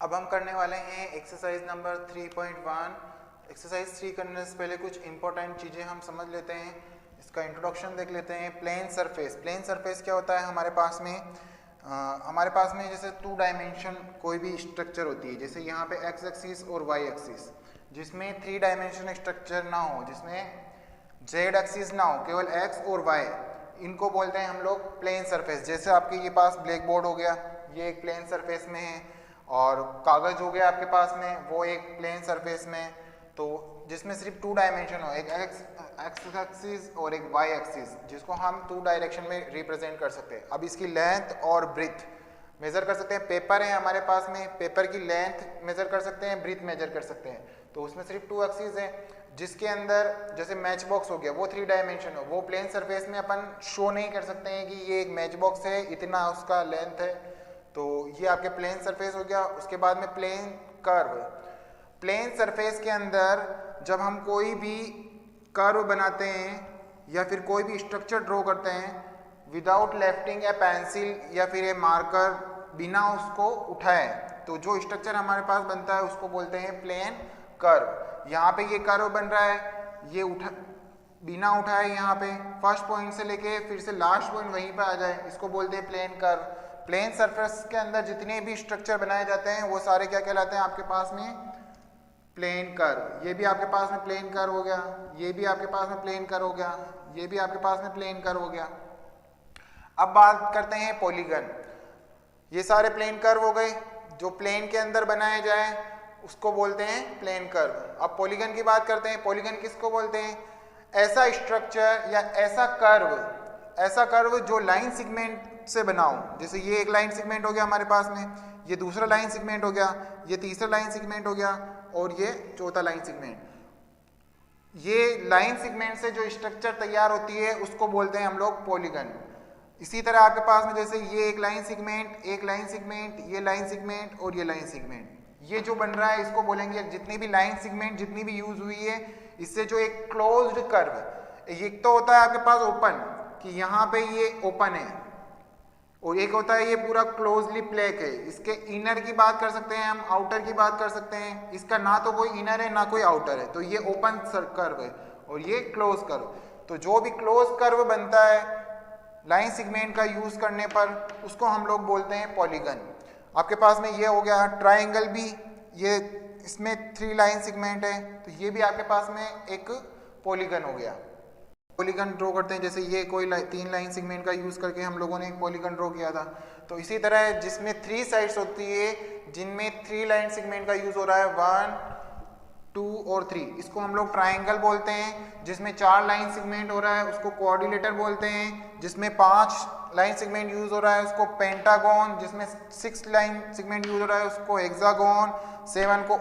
अब हम करने वाले हैं एक्सरसाइज नंबर 3.1। एक्सरसाइज 3 करने से पहले कुछ इंपॉर्टेंट चीज़ें हम समझ लेते हैं। इसका इंट्रोडक्शन देख लेते हैं। Plane surface. प्लेन सरफेस क्या होता है हमारे पास में जैसे 2 डायमेंशन कोई भी स्ट्रक्चर होती है, जैसे यहाँ पे एक्स एक्सिस और वाई एक्सिस, जिसमें 3 डायमेंशन स्ट्रक्चर ना हो, जिसमें जेड एक्सिस ना हो, केवल एक्स और वाई, इनको बोलते हैं हम लोग प्लेन सरफेस। जैसे आपके ये पास ब्लैक बोर्ड हो गया, ये एक प्लेन सरफेस में है, और कागज हो गया आपके पास में, वो एक प्लेन सरफेस में। तो जिसमें सिर्फ 2 डायमेंशन हो, एक एक्स एक्सिस और एक वाई एक्सिस, जिसको हम 2 डायरेक्शन में रिप्रेजेंट कर सकते हैं। अब इसकी लेंथ और ब्रीथ मेजर कर सकते हैं। पेपर है हमारे पास में, पेपर की लेंथ मेजर कर सकते हैं, ब्रीथ मेजर कर सकते हैं। तो उसमें सिर्फ 2 एक्सिस है, जिसके अंदर जैसे मैच बॉक्स हो गया, वो 3 डायमेंशन हो, वो प्लेन सरफेस में अपन शो नहीं कर सकते हैं कि ये एक मैच बॉक्स है, इतना उसका लेंथ है। तो ये आपके प्लेन सरफेस हो गया। उसके बाद में प्लेन कर्व। प्लेन सरफेस के अंदर जब हम कोई भी कर्व बनाते हैं या फिर कोई भी स्ट्रक्चर ड्रॉ करते हैं, विदाउट लेफ्टिंग ए पेंसिल या फिर ए मार्कर, बिना उसको उठाए, तो जो स्ट्रक्चर हमारे पास बनता है उसको बोलते हैं प्लेन कर्व। यहाँ पे ये कर्व बन रहा है, ये बिना उठाए यहाँ पे फर्स्ट पॉइंट से लेके फिर से लास्ट पॉइंट वहीं पे आ जाए, इसको बोलते हैं प्लेन कर्व। प्लेन सरफेस के अंदर जितने भी स्ट्रक्चर बनाए जाते हैं वो सारे क्या कहलाते हैं आपके पास में? Plane curve. ये भी आपके पास में प्लेन कर्व हो गया, ये भी आपके पास में प्लेन कर्व हो गया, ये भी आपके पास में प्लेन कर्व हो गया। अब बात करते हैं पॉलीगन। ये सारे प्लेन कर्व हो गए, जो प्लेन के अंदर बनाए जाए उसको बोलते हैं प्लेन कर्व। अब पॉलीगन की बात करते हैं। पॉलीगन किसको बोलते हैं? ऐसा स्ट्रक्चर या ऐसा कर्व जो लाइन सेगमेंट से बना हो। जैसे ये एक लाइन सेगमेंट हो गया हमारे पास में, ये दूसरा लाइन सेगमेंट हो गया, ये तीसरा लाइन सेगमेंट हो गया, और ये चौथा लाइन सेगमेंट। ये लाइन सेगमेंट से जो स्ट्रक्चर तैयार होती है उसको बोलते हैं हम लोग पॉलीगन। इसी तरह आपके पास में जैसे ये एक लाइन सेगमेंट, एक लाइन सेगमेंट, ये लाइन सेगमेंट और ये लाइन सेगमेंट, ये जो बन रहा है इसको बोलेंगे, जितनी भी लाइन सेगमेंट जितनी भी यूज हुई है, इससे जो एक क्लोज्ड कर्व, एक तो होता है आपके पास ओपन, कि यहाँ पे ये ओपन है, और एक होता है ये पूरा क्लोजली पैक है। इसके इनर की बात कर सकते हैं हम, आउटर की बात कर सकते हैं। इसका ना तो कोई इनर है ना कोई आउटर है, तो ये ओपन कर्व है और ये क्लोज कर्व। तो जो भी क्लोज कर्व बनता है लाइन सेगमेंट का यूज करने पर, उसको हम लोग बोलते हैं पॉलीगन। आपके पास में ये हो गया। ट्राइंगल भी, ये इसमें 3 लाइन सेगमेंट है, तो ये भी आपके पास में एक पॉलीगन हो गया। पॉलीगन ड्रॉ करते हैं, जैसे ये कोई 3 लाइन सेगमेंट का यूज करके हम लोगों ने एक पॉलीगन ड्रॉ किया था। तो इसी तरह जिसमें 3 साइड्स होती है, जिनमें 3 लाइन सेगमेंट का यूज हो रहा है, 1, 2 और 3, इसको हम लोग ट्राइंगल बोलते हैं। जिसमें 4 लाइन सेगमेंट हो रहा है उसको क्वाड्रिलेटर बोलते हैं। जिसमें 5 लाइन सेगमेंट यूज हो रहा है उसको पेंटागन। जिसमें 6 लाइन सेगमेंट यूज हो रहा है उसको हेक्सागन, 7 को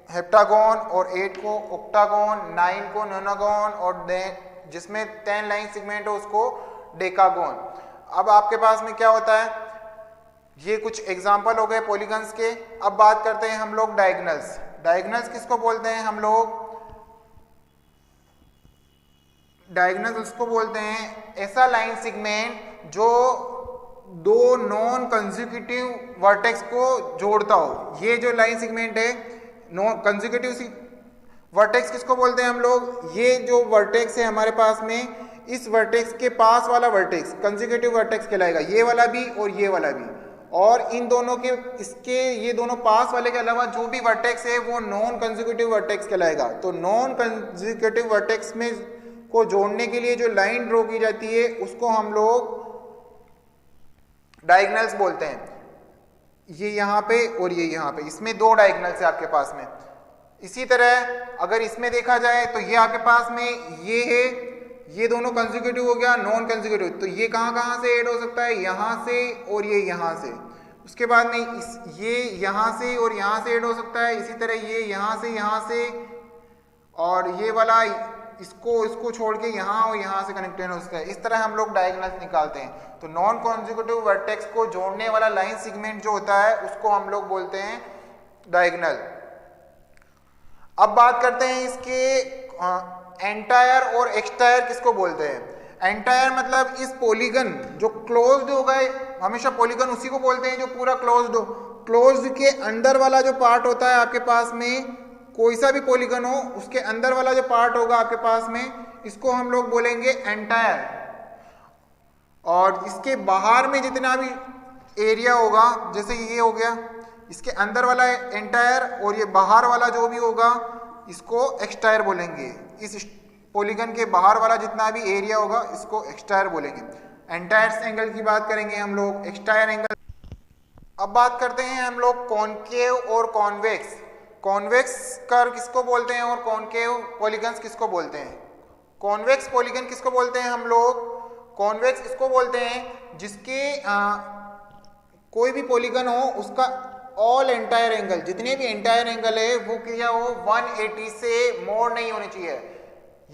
हेप्टागन, और 8 को ऑक्टागन, 9 को नोनागन, और जिसमें 10 लाइन सेगमेंट हो उसको डेकागन। अब आपके पास में क्या होता है, ये कुछ एग्जांपल हो गए पॉलीगन्स के। अब बात करते हैं हम लोग डायगोनल्स। डायगोनल्स किसको बोलते हैं हम लोग? डायगोनल्स उसको बोलते हैं ऐसा लाइन सेगमेंट जो 2 नॉन कंसेक्यूटिव वर्टेक्स को जोड़ता हो। ये जो लाइन सेगमेंट है नॉन कंसेक्यूटिव वर्टेक्स किसको बोलते हैं हम लोग? ये जो वर्टेक्स है हमारे पास में, इस वर्टेक्स के पास वाला वर्टेक्स कंसेक्यूटिव वर्टेक्स कहलाएगा, ये वाला भी और ये वाला भी। और इन दोनों के, इसके ये दोनों पास वाले के अलावा जो भी वर्टेक्स है वो नॉन कंसेक्यूटिव वर्टेक्स कहलाएगा। तो नॉन कंसेक्यूटिव वर्टेक्स में को जोड़ने के लिए जो लाइन ड्रॉ की जाती है उसको हम लोग डायगोनल्स बोलते हैं। ये यहाँ पे और ये यहाँ पे, इसमें 2 डायगोनल्स है आपके पास में। इसी तरह अगर इसमें देखा जाए तो ये आपके पास में ये है, ये दोनों कंसेक्यूटिव हो गया, नॉन कंसेक्यूटिव, तो ये कहाँ से ऐड हो सकता है? यहाँ से और ये यहाँ से। उसके बाद में ये यहाँ से और यहाँ से ऐड हो सकता है। इसी तरह ये यहाँ से, और ये वाला इसको छोड़ के यहाँ और यहाँ से कनेक्टेड हो सकता है। इस तरह हम लोग डायगोनल्स निकालते हैं। तो नॉन कंसेक्यूटिव वर्टेक्स को जोड़ने वाला लाइन सेगमेंट जो होता है उसको हम लोग बोलते हैं डायगोनल। अब बात करते हैं इसके एंटायर और एक्सटायर किसको बोलते हैं। एंटायर मतलब इस पॉलीगन जो क्लोज्ड हो गए, हमेशा पॉलीगन उसी को बोलते हैं जो पूरा क्लोज्ड हो। क्लोज्ड के अंदर वाला जो पार्ट होता है आपके पास में, कोई सा भी पॉलीगन हो उसके अंदर वाला जो पार्ट होगा आपके पास में, इसको हम लोग बोलेंगे एंटायर। और इसके बाहर में जितना भी एरिया होगा, जैसे ये हो गया, इसके अंदर वाला एंटायर और ये बाहर वाला जो भी होगा इसको एक्सटायर बोलेंगे। इस पॉलीगन के बाहर वाला जितना भी एरिया होगा इसको एक्सटायर बोलेंगे। एंटायर्स एंगल की बात करेंगे हम लोग, एक्सटायर एंगल। अब बात करते हैं हम लोग कॉनकेव और कॉन्वेक्स। कॉन्वेक्स कर्व किसको बोलते हैं और कॉनकेव पॉलीगन्स किसको बोलते हैं? कॉन्वेक्स पॉलीगन किसको बोलते हैं हम लोग? कॉन्वेक्स इसको बोलते हैं जिसके कोई भी पॉलीगन हो उसका ऑल एंटायर एंगल, जितने भी एंटायर एंगल है वो क्या हो, 180 से मोर नहीं होने चाहिए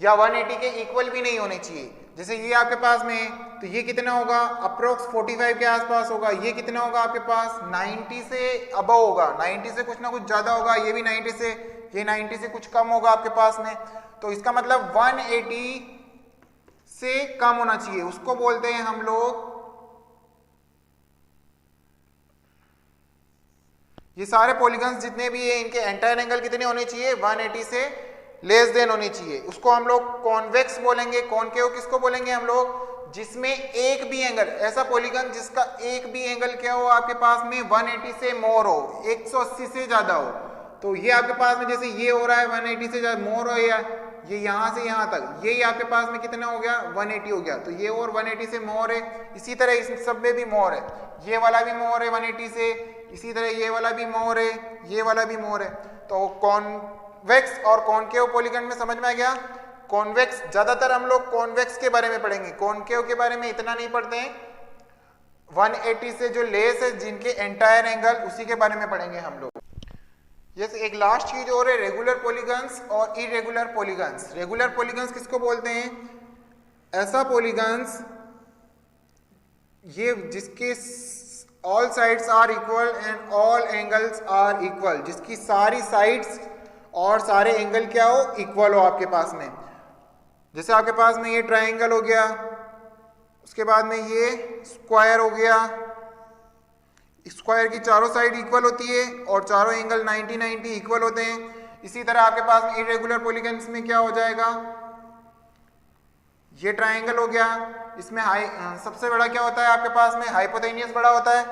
या 180 के इक्वल भी नहीं होने चाहिए। जैसे ये आपके पास में है तो ये कितना होगा, अप्रोक्स 45 के आसपास होगा। ये कितना होगा आपके पास, 90 से अबव होगा, 90 से कुछ ना कुछ ज्यादा होगा। ये भी 90 से, ये 90 से कुछ कम होगा आपके पास में। तो इसका मतलब 180 से कम होना चाहिए, उसको बोलते हैं हम लोग, ये सारे पॉलीगन्स जितने भी है इनके एंटायर एंगल कितने होने चाहिए, 180 से लेस देन होनी चाहिए। उसको हम लोग कॉन्वेक्स बोलेंगे। कॉनकेव किसको बोलेंगे हम लोग, जिसमें एक भी एंगल, ऐसा पॉलीगन जिसका एक भी एंगल क्या हो आपके पास में 180 से मोर हो, 180 से ज्यादा हो। तो ये आपके पास में जैसे ये हो रहा है 180 से ज्यादा मोर हो, या ये यहां से यहां तक, ये आपके पास में कितना हो गया, 180 हो गया। तो ये और 180 से मोर है। इसी तरह इस सब में भी मोर है, ये वाला भी मोर है 180 से, इसी तरह ये वाला भी मोर है, ये वाला भी मोर है। तो कॉन्वेक्स और कॉनकेव पॉलीगन में समझ में आ गया। कॉन्वेक्स ज्यादातर हम लोग कॉन्वेक्स के बारे में पढ़ेंगे, कॉनकेव के बारे में इतना नहीं पढ़ते हैं। 180 से जो लेस है जिनके एंटायर एंगल, उसी के बारे में पढ़ेंगे हम लोग। यस, एक लास्ट चीज और है, रेगुलर पॉलीगन्स और इरेगुलर पॉलीगन्स। रेगुलर पॉलीगन्स किसको बोलते हैं, ऐसा पॉलीगन्स ये जिसके all sides are equal and all angles are equal, जिसकी सारी साइड्स और सारे एंगल क्या हो, इक्वल हो आपके पास में। जैसे आपके पास में ये ट्रायंगल हो गया, उसके बाद में ये स्क्वायर हो गया, स्क्वायर की चारों साइड इक्वल होती है और चारों एंगल 90-90 इक्वल होते हैं। इसी तरह आपके पास में इरेगुलर पॉलीगन्स में क्या हो जाएगा, ये ट्रायंगल हो गया, इसमें सबसे बड़ा क्या होता है आपके पास में, हाइपोटेनियस बड़ा होता है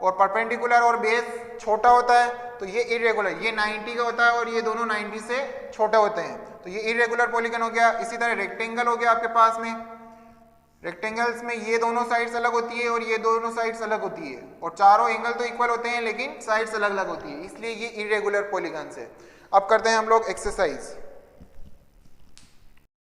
और परपेंडिकुलर और बेस छोटा होता है। तो ये इरेगुलर, ये 90 का होता है और ये दोनों 90 से छोटे होते हैं। तो ये इरेगुलर पॉलीगन हो गया। इसी तरह रेक्टेंगल हो गया आपके पास में, रेक्टेंगल्स में ये दोनों साइड्स अलग होती है और ये दोनों साइड्स अलग होती है और चारों एंगल तो इक्वल होते हैं लेकिन साइड्स अलग अलग होती है, इसलिए ये इरेगुलर पॉलीगन्स है। अब करते हैं हम लोग एक्सरसाइज।